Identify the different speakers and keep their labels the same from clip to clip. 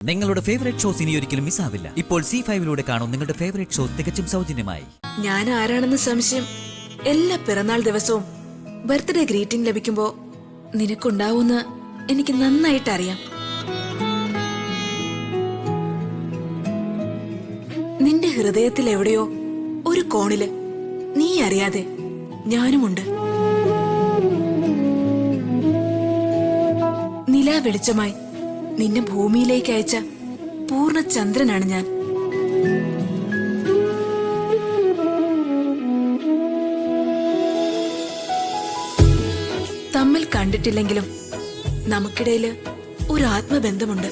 Speaker 1: നിങ്ങളുടെ favourite shows ഇനി ഒരിക്കലും മിസ്സാവില്ല. ഇപ്പോൾ C5 കാണും നിങ്ങളുടെ ഫേവറേറ്റ് ഷോസ് തികച്ചും സൗജന്യമായി.
Speaker 2: ഞാൻ ആരാണെന്ന് സംശയം. എല്ലാ പിറന്നാൾ ദിവസവും ബർത്ത്ഡേ ഗ്രീറ്റിംഗ് ലഭിക്കുമ്പോ നിനക്കുണ്ടാവൂന്ന് എനിക്ക് നന്നായിട്ട് അറിയാം. നിന്റെ ഹൃദയത്തിൽ എവിടെയോ ഒരു കോണില് നീ അറിയാതെ ഞാനുമുണ്ട്. നിലാ വെളിച്ചമായി നിന്നെ ഭൂമിയിലേക്ക് അയച്ച പൂർണ്ണ ചന്ദ്രനാണ് ഞാൻ. തമ്മിൽ കണ്ടിട്ടില്ലെങ്കിലും നമുക്കിടയില് ഒരു ആത്മബന്ധമുണ്ട്.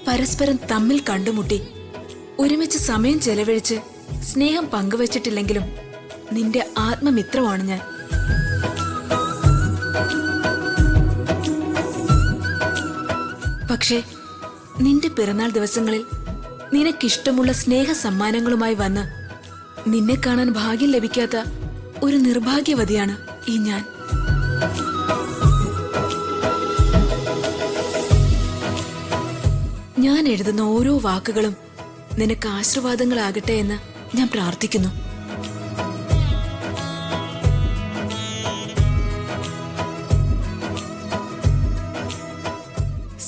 Speaker 2: പരസ്പരം തമ്മിൽ കണ്ടുമുട്ടി ഒരുമിച്ച് സമയം ചെലവഴിച്ച് സ്നേഹം പങ്കുവച്ചിട്ടില്ലെങ്കിലും നിന്റെ ആത്മമിത്രമാണ് ഞാൻ. പക്ഷേ നിന്റെ പിറന്നാൾ ദിവസങ്ങളിൽ നിനക്കിഷ്ടമുള്ള സ്നേഹ സമ്മാനങ്ങളുമായി വന്ന് നിന്നെ കാണാൻ ഭാഗ്യം ലഭിക്കാത്ത ഒരു നിർഭാഗ്യവതിയാണ് ഈ ഞാൻ. ഞാൻ എഴുതുന്ന ഓരോ വാക്കുകളും നിനക്ക് ആശീർവാദങ്ങളാകട്ടെ എന്ന് ഞാൻ പ്രാർത്ഥിക്കുന്നു.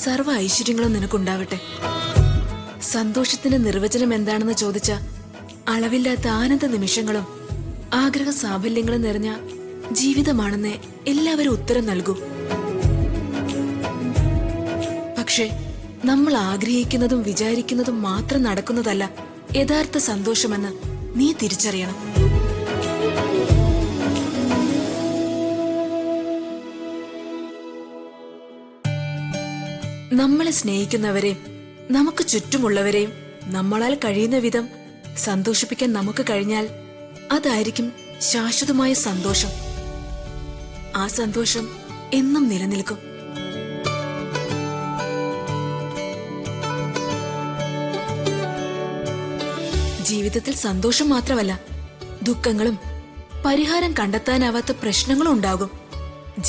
Speaker 2: സർവ്വ ഐശ്വര്യങ്ങളും നിനക്കുണ്ടാവട്ടെ. സന്തോഷത്തിന്റെ നിർവചനം എന്താണെന്ന് ചോദിച്ച അളവില്ലാത്ത ആനന്ദ നിമിഷങ്ങളും ആഗ്രഹ സാഫല്യങ്ങളും നിറഞ്ഞ ജീവിതമാണെന്ന് എല്ലാവരും ഉത്തരം നൽകൂ. പക്ഷേ നമ്മൾ ആഗ്രഹിക്കുന്നതും വിചാരിക്കുന്നതും മാത്രം നടക്കുന്നതല്ല യഥാർത്ഥ സന്തോഷമെന്ന് നീ തിരിച്ചറിയണം. നമ്മളെ സ്നേഹിക്കുന്നവരെയും നമുക്ക് ചുറ്റുമുള്ളവരെയും നമ്മളാൽ കഴിയുന്ന വിധം സന്തോഷിപ്പിക്കാൻ നമുക്ക് കഴിഞ്ഞാൽ അതായിരിക്കും ശാശ്വതമായ സന്തോഷം. ആ സന്തോഷം എന്നും നിലനിൽക്കും. ജീവിതത്തിൽ സന്തോഷം മാത്രമല്ല, ദുഃഖങ്ങളും പരിഹാരം കണ്ടെത്താനാവാത്ത പ്രശ്നങ്ങളും ഉണ്ടാകും.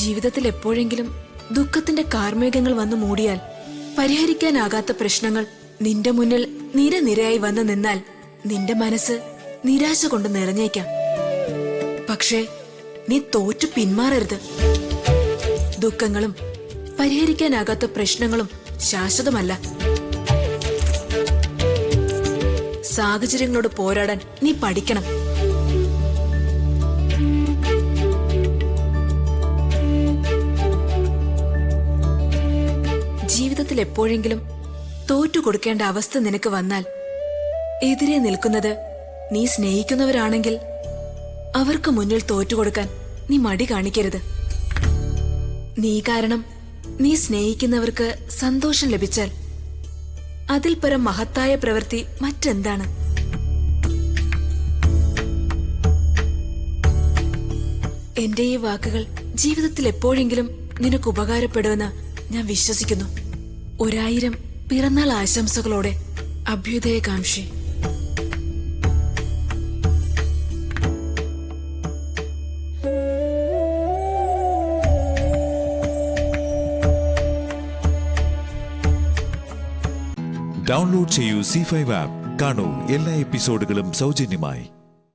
Speaker 2: ജീവിതത്തിൽ എപ്പോഴെങ്കിലും ദുഃഖത്തിന്റെ കാർമേഘങ്ങൾ വന്നു മൂടിയാൽ പരിഹരിക്കാനാകാത്ത പ്രശ്നങ്ങൾ നിന്റെ മുന്നിൽ നിരനിരയായി വന്നു നിന്നാൽ നിന്റെ മനസ്സ് നിരാശ കൊണ്ട് നിറഞ്ഞേക്കാം. പക്ഷേ നീ തോറ്റു പിന്മാറരുത്. ദുഃഖങ്ങളും പരിഹരിക്കാനാകാത്ത പ്രശ്നങ്ങളും ശാശ്വതമല്ല. സാഹചര്യങ്ങളോട് പോരാടാൻ നീ പഠിക്കണം. ജീവിതത്തിൽ എപ്പോഴെങ്കിലും തോറ്റു കൊടുക്കേണ്ട അവസ്ഥ നിനക്ക് വന്നാൽ എതിരെ നിൽക്കുന്നത് നീ സ്നേഹിക്കുന്നവരാണെങ്കിൽ അവർക്ക് മുന്നിൽ തോറ്റുകൊടുക്കാൻ നീ മടി കാണിക്കരുത്. നീ കാരണം നീ സ്നേഹിക്കുന്നവർക്ക് സന്തോഷം ലഭിച്ചാൽ അതിൽ പരം മഹത്തായ പ്രവൃത്തി മറ്റെന്താണ്? എന്റെ ഈ വാക്കുകൾ ജീവിതത്തിൽ എപ്പോഴെങ്കിലും നിനക്ക് ഉപകാരപ്പെടുമെന്ന് ഞാൻ വിശ്വസിക്കുന്നു. 1000 പിറന്നാൾ ആശംസകളോടെ അഭ്യുദയകാംക്ഷി.
Speaker 3: ഡൗൺലോഡ് ചെയ്യൂ C5 ആപ്പ്. കാണൂ എല്ലാ എപ്പിസോഡുകളും സൗജന്യമായി.